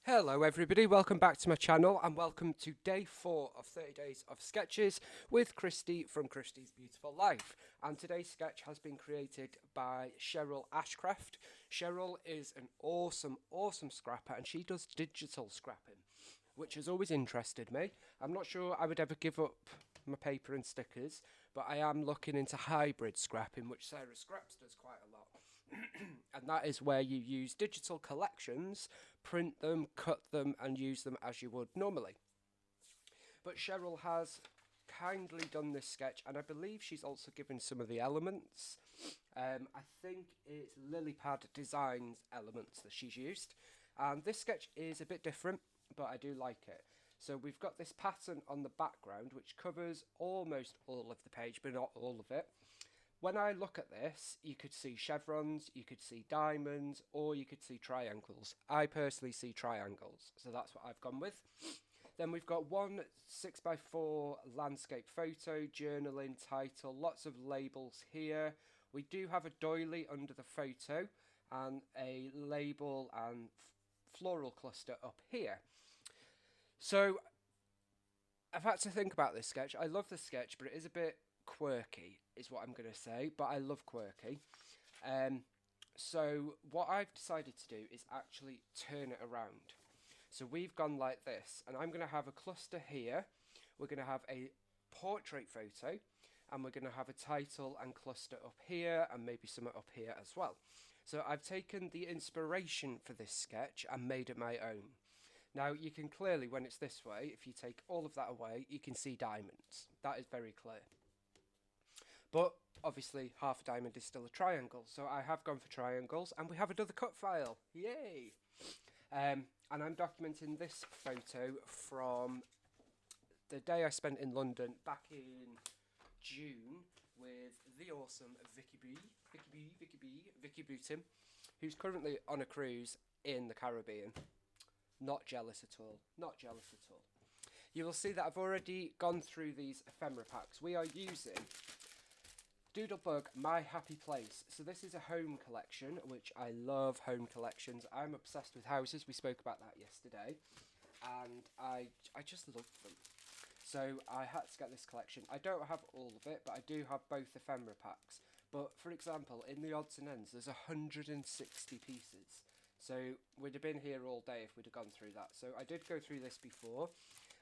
Hello everybody, welcome back to my channel and welcome to day 4 of 30 days of sketches with Christy from Christy's Beautiful Life. And today's sketch has been created by Cheryl Ashcraft. Cheryl is an awesome scrapper and she does digital scrapping, which has always interested me. I'm not sure I would ever give up my paper and stickers, but I am looking into hybrid scrapping, which Sarah Scraps does quite a lot. And that is where you use digital collections, print them, cut them, and use them as you would normally. But Cheryl has kindly done this sketch, and I believe she's also given some of the elements. I think it's lily pad designs elements that she's used, and this sketch is a bit different, but I do like it. So we've got this pattern on the background which covers almost all of the page, but not all of it. When I look at this, you could see chevrons, you could see diamonds, or you could see triangles. I personally see triangles, so that's what I've gone with. Then we've got one 6x4 landscape photo, journaling, title, lots of labels here. We do have a doily under the photo, and a label and floral cluster up here. So, I've had to think about this sketch. I love the sketch, but it is a bit quirky is what I'm going to say, but I love quirky. So what I've decided to do is actually turn it around. So we've gone like this, and I'm going to have a cluster here. We're going to have a portrait photo, and we're going to have a title and cluster up here, and maybe some up here as well. So I've taken the inspiration for this sketch and made it my own. Now you can clearly, when it's this way, if you take all of that away, you can see diamonds. That is very clear. But obviously half a diamond is still a triangle, so I have gone for triangles, and we have another cut file. Yay! And I'm documenting this photo from the day I spent in London back in June with the awesome Vicky Bootin, who's currently on a cruise in the Caribbean. Not jealous at all. Not jealous at all. You will see that I've already gone through these ephemera packs. We are using Doodlebug, My Happy Place. So this is a home collection, which I love home collections. I'm obsessed with houses. We spoke about that yesterday. And I just love them. So I had to get this collection. I don't have all of it, but I do have both ephemera packs. But for example, in the odds and ends, there's 160 pieces. So we'd have been here all day if we'd have gone through that. So I did go through this before.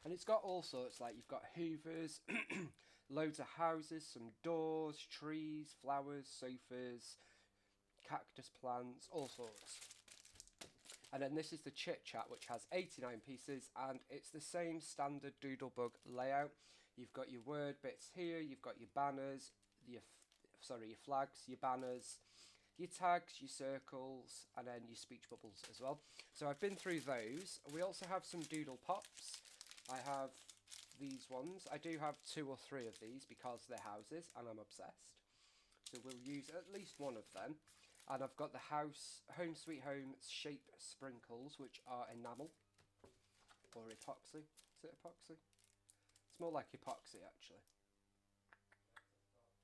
And it's got all sorts, like you've got hoovers, loads of houses, some doors, trees, flowers, sofas, cactus plants, all sorts. And then this is the Chit Chat, which has 89 pieces, and it's the same standard Doodlebug layout. You've got your word bits here, you've got your banners, your flags, your banners, your tags, your circles, and then your speech bubbles as well. So I've been through those. We also have some doodle pops. I have these ones. I do have 2 or 3 of these because they're houses and I'm obsessed. So we'll use at least one of them. And I've got the Home Sweet Home shape sprinkles, which are enamel or epoxy. Is it epoxy? It's more like epoxy actually.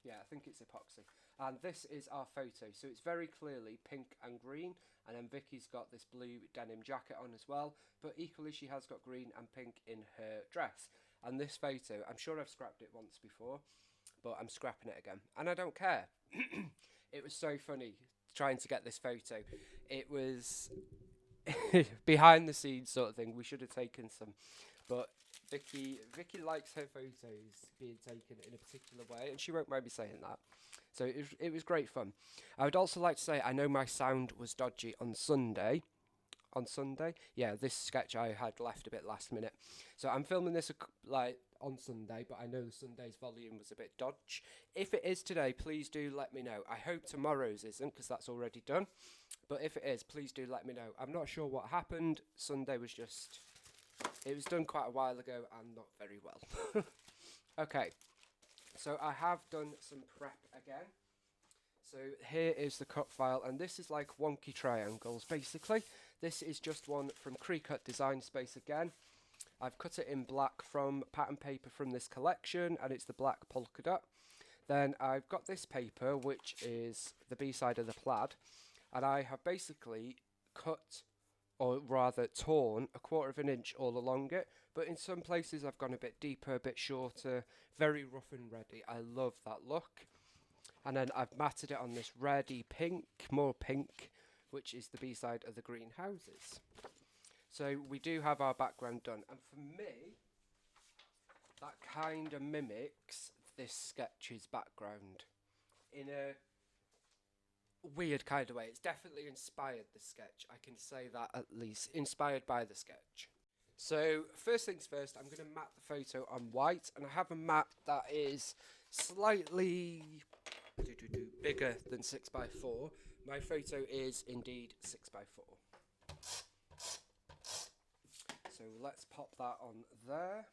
Yeah, I think it's epoxy. And this is our photo. So it's very clearly pink and green. And then Vicky's got this blue denim jacket on as well. But equally she has got green and pink in her dress. And this photo, I'm sure I've scrapped it once before, but I'm scrapping it again. And I don't care. It was so funny trying to get this photo. It was behind the scenes sort of thing. We should have taken some. But Vicky likes her photos being taken in a particular way, and she won't mind me saying that. So it was great fun. I would also like to say I know my sound was dodgy on Sunday. On Sunday? Yeah, this sketch I had left a bit last minute. So I'm filming this like on Sunday, but I know Sunday's volume was a bit dodgy. If it is today, please do let me know. I hope tomorrow's isn't, because that's already done. But if it is, please do let me know. I'm not sure what happened. Sunday was just... It was done quite a while ago and not very well. Okay, so I have done some prep again. So here is the cut file, and this is like wonky triangles basically. This is just one from Cricut Design Space again. I've cut it in black from pattern paper from this collection, and it's the black polka dot. Then I've got this paper, which is the B-side of the plaid, and I have basically cut or rather torn, 1/4 of an inch all along it. But in some places I've gone a bit deeper, a bit shorter, very rough and ready. I love that look. And then I've matted it on this reddy pink, more pink, which is the B-side of the green houses. So we do have our background done. And for me, that kind of mimics this sketch's background in a weird kind of way. It's definitely inspired the sketch. I can say that at least. Inspired by the sketch. So first things first, I'm going to mat the photo on white. And I have a mat that is slightly bigger than 6x4. My photo is indeed 6x4. So let's pop that on there.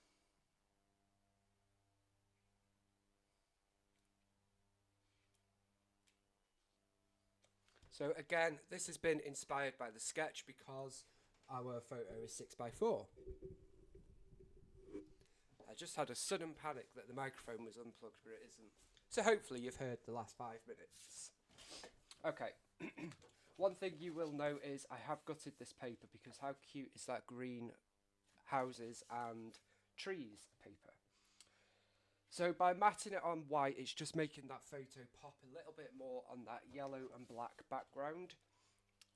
So again, this has been inspired by the sketch because our photo is 6x4. I just had a sudden panic that the microphone was unplugged, but it isn't. So hopefully you've heard the last 5 minutes. Okay. One thing you will know is I have gutted this paper because how cute is that green houses and trees paper. So by matting it on white, it's just making that photo pop a little bit more on that yellow and black background.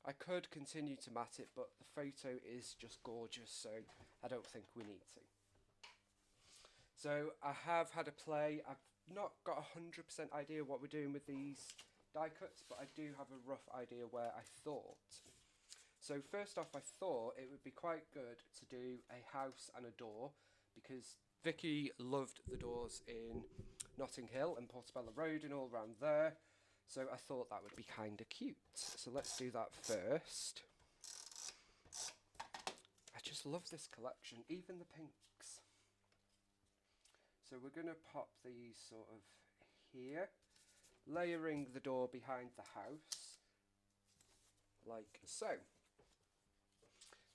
I could continue to matte it, but the photo is just gorgeous, so I don't think we need to. So I have had a play. I've not got a 100% idea what we're doing with these die cuts, but I do have a rough idea where I thought. So first off, I thought it would be quite good to do a house and a door, because Vicky loved the doors in Notting Hill and Portobello Road and all around there. So I thought that would be kind of cute. So let's do that first. I just love this collection, even the pinks. So we're going to pop these sort of here, layering the door behind the house, like so.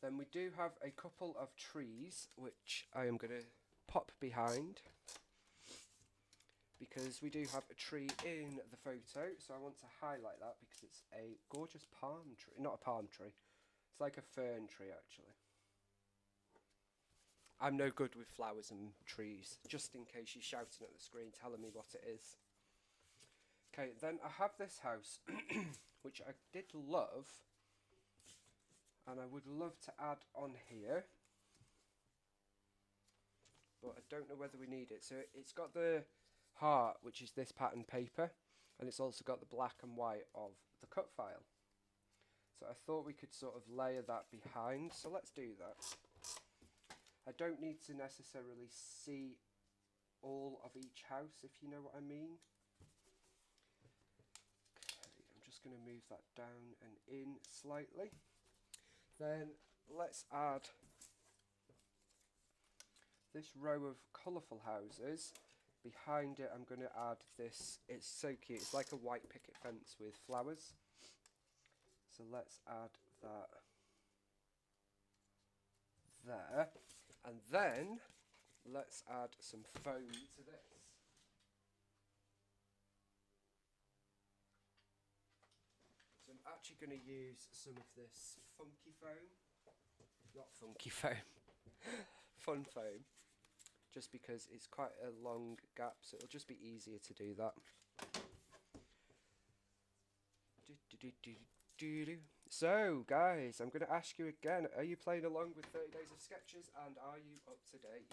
Then we do have a couple of trees, which I am going to pop behind, because we do have a tree in the photo, so I want to highlight that because it's a gorgeous palm tree. Not a palm tree, it's like a fern tree actually. I'm no good with flowers and trees, just in case you're shouting at the screen telling me what it is. Okay, then I have this house, which I did love, and I would love to add on here, but I don't know whether we need it. So it's got the heart, which is this pattern paper, and it's also got the black and white of the cut file. So I thought we could sort of layer that behind, so let's do that. I don't need to necessarily see all of each house, if you know what I mean. Okay, I'm just going to move that down and in slightly. Then let's add this row of colourful houses. Behind it I'm going to add this, it's so cute, it's like a white picket fence with flowers. So let's add that there. And then let's add some foam to this. So I'm actually going to use some of this funky foam. Not funky foam. Fun foam. Just because it's quite a long gap, so it'll just be easier to do that. So, guys, I'm going to ask you again, are you playing along with 30 Days of Sketches, and are you up to date?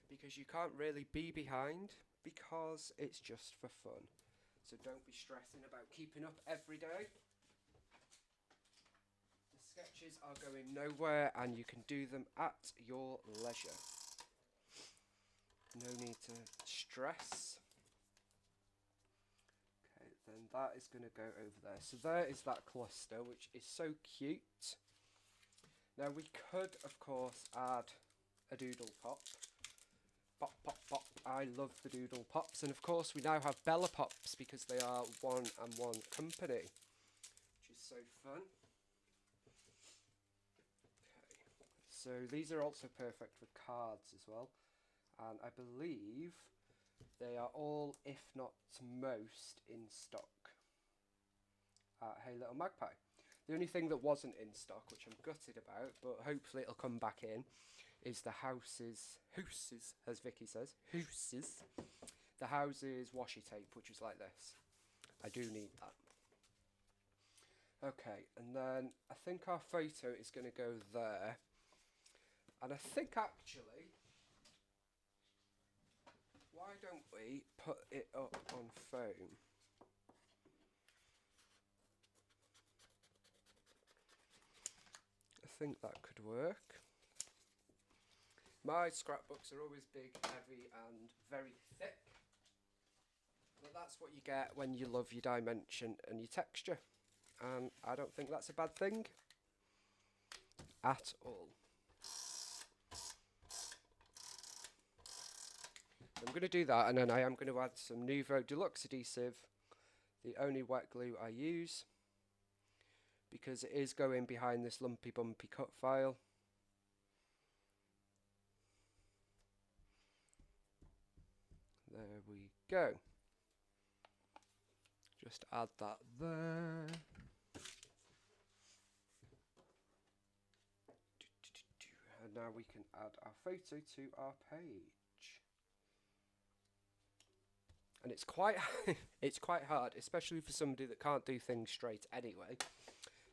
Because you can't really be behind, because it's just for fun. So don't be stressing about keeping up every day. The sketches are going nowhere, and you can do them at your leisure. No need to stress. Then that is going to go over there. So there is that cluster, which is so cute. Now we could, of course, add a doodle pop. Pop, pop, pop. I love the doodle pops. And of course we now have Bella Pops because they are one and one company, which is so fun. Okay. So these are also perfect for cards as well. And I believe they are all, if not most, in stock at Hey Little Magpie. The only thing that wasn't in stock, which I'm gutted about, but hopefully it'll come back in, is the houses, as Vicky says, the houses washi tape, which is like this. I do need that. Okay, and then I think our photo is going to go there. And I think actually, why don't we put it up on foam? I think that could work. My scrapbooks are always big, heavy and very thick. But that's what you get when you love your dimension and your texture. And I don't think that's a bad thing at all. I'm going to do that, and then I am going to add some Nuvo Deluxe adhesive, the only wet glue I use, because it is going behind this lumpy bumpy cut file. There we go. Just add that there. And now we can add our photo to our page. And it's quite it's quite hard, especially for somebody that can't do things straight anyway,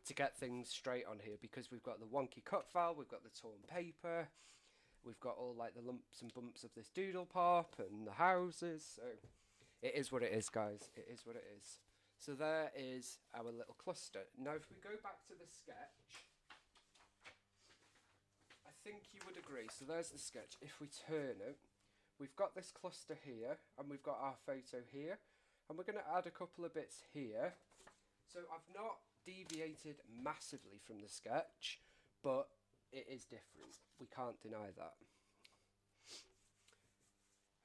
to get things straight on here, because we've got the wonky cut file, we've got the torn paper, we've got all like the lumps and bumps of this doodle pop and the houses. So it is what it is, guys. It is what it is. So there is our little cluster. Now if we go back to the sketch, I think you would agree. So there's the sketch. If we turn it, we've got this cluster here, and we've got our photo here, and we're going to add a couple of bits here. So I've not deviated massively from the sketch, but it is different. We can't deny that.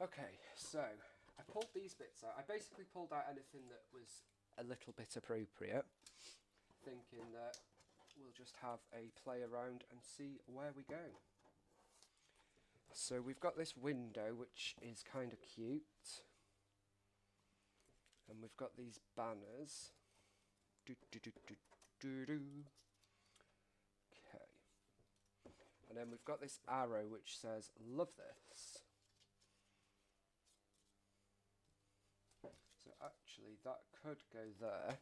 Okay, so I pulled these bits out. I basically pulled out anything that was a little bit appropriate, thinking that we'll just have a play around and see where we go. So we've got this window, which is kind of cute, and we've got these banners. Okay, and then we've got this arrow which says "Love this." So actually that could go there,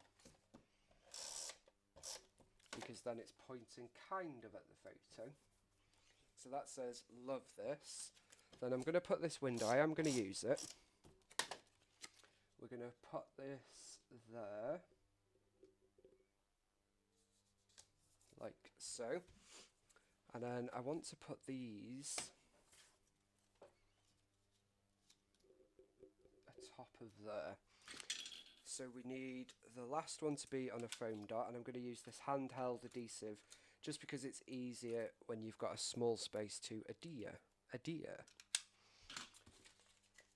because then it's pointing kind of at the photo. So that says "Love this." Then I'm going to put this window, I am going to use it. We're going to put this there, like so. And then I want to put these atop of there. So we need the last one to be on a foam dot, and I'm going to use this handheld adhesive just because it's easier when you've got a small space to adhere.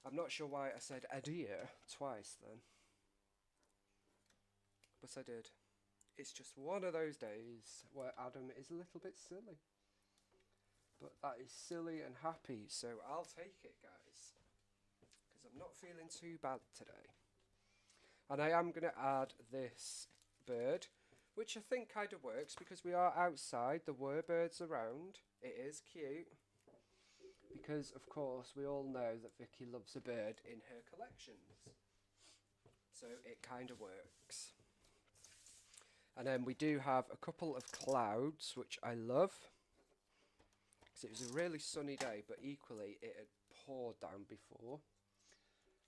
I'm not sure why I said adhere twice then, but I did. It's just one of those days where Adam is a little bit silly. But that is silly and happy, so I'll take it, guys, because I'm not feeling too bad today. And I am going to add this bird, which I think kind of works because we are outside. There were birds around. It is cute because, of course, we all know that Vicky loves a bird in her collections. So it kind of works. And then we do have a couple of clouds, which I love. It was a really sunny day, but equally it had poured down before,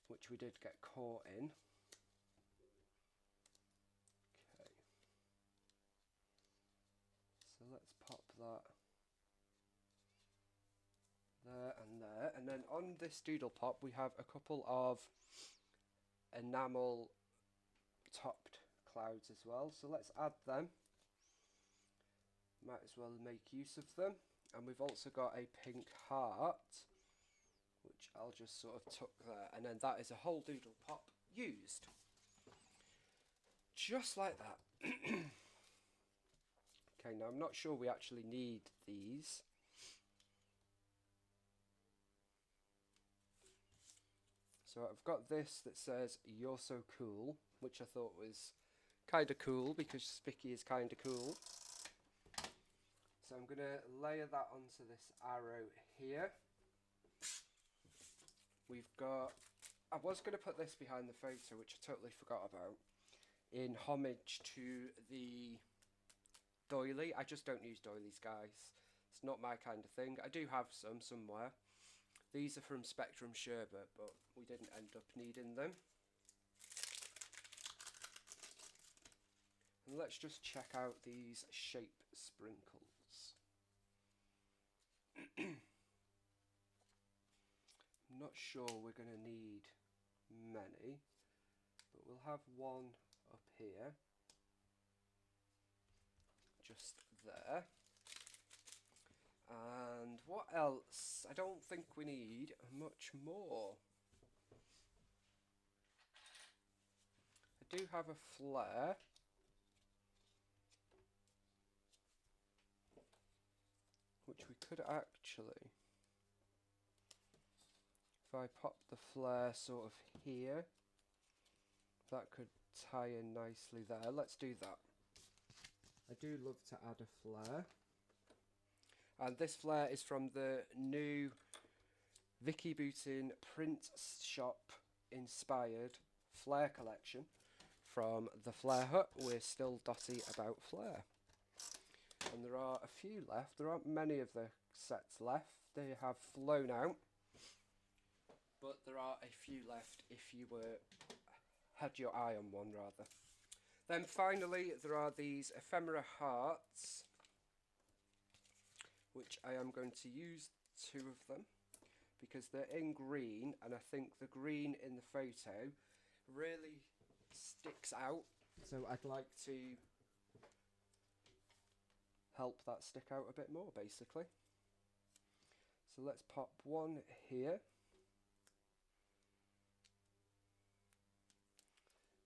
which we did get caught in. Okay, so let's pop that there, and then on this doodle pop we have a couple of enamel topped clouds as well, so let's add them. Might as well make use of them. And we've also got a pink heart, which I'll just sort of tuck there. And then that is a whole doodle pop used. Just like that. Okay, now I'm not sure we actually need these. So I've got this that says "You're so cool," which I thought was Kind of cool because Spicky is kind of cool. So I'm going to layer that onto this arrow here. We've got, I was going to put this behind the photo, which I totally forgot about, in homage to the doily. I just don't use doilies, guys. It's not my kind of thing. I do have some somewhere. These are from Spectrum Sherbet, but we didn't end up needing them. And let's just check out these shape sprinkles. I'm not sure we're going to need many, but we'll have one up here, just there. And what else? I don't think we need much more. I do have a flare. Which we could actually, if I pop the flare sort of here, that could tie in nicely there. Let's do that. I do love to add a flare. And this flare is from the new Vicky Bootin print shop inspired flare collection from the Flare Hut. We're still dotty about flare. And there are a few left. There aren't many of the sets left. They have flown out. But there are a few left if you had your eye on one rather. Then finally there are these ephemera hearts, which I am going to use 2 of them because they're in green, and I think the green in the photo really sticks out. So I'd like to help that stick out a bit more, basically. So let's pop one here.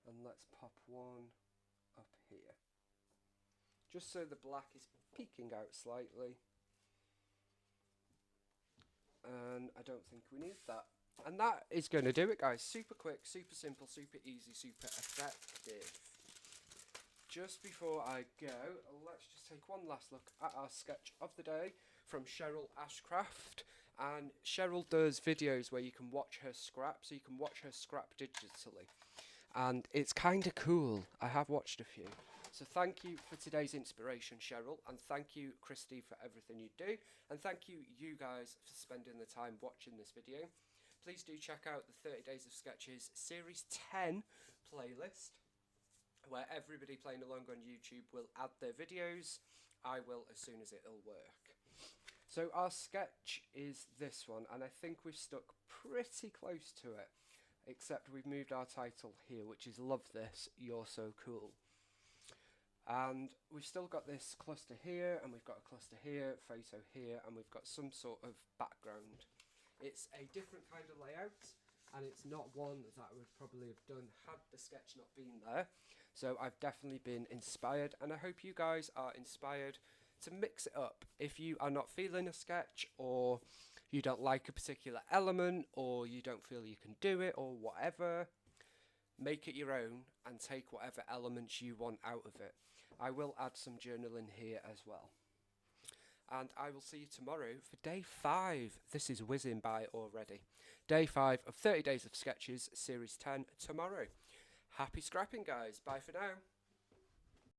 And let's pop one up here. Just so the black is peeking out slightly. And I don't think we need that. And that is going to do it, guys. Super quick, super simple, super easy, super effective. Just before I go, let's just take one last look at our sketch of the day from Cheryl Ashcraft. And Cheryl does videos where you can watch her scrap, so you can watch her scrap digitally. And it's kind of cool. I have watched a few. So thank you for today's inspiration, Cheryl, and thank you, Christy, for everything you do, and thank you, you guys, for spending the time watching this video. Please do check out the 30 Days of Sketches Series 10 playlist, where everybody playing along on YouTube will add their videos. I will as soon as it'll work. So our sketch is this one, and I think we've stuck pretty close to it, except we've moved our title here, which is Love This, You're So Cool. And we've still got this cluster here, and we've got a cluster here, photo here, and we've got some sort of background. It's a different kind of layout, and it's not one that I would probably have done had the sketch not been there. So I've definitely been inspired, and I hope you guys are inspired to mix it up. If you are not feeling a sketch, or you don't like a particular element, or you don't feel you can do it, or whatever, make it your own and take whatever elements you want out of it. I will add some journaling here as well. And I will see you tomorrow for day 5. This is whizzing by already. Day 5 of 30 Days of Sketches, Series 10, tomorrow. Happy scrapping, guys. Bye for now.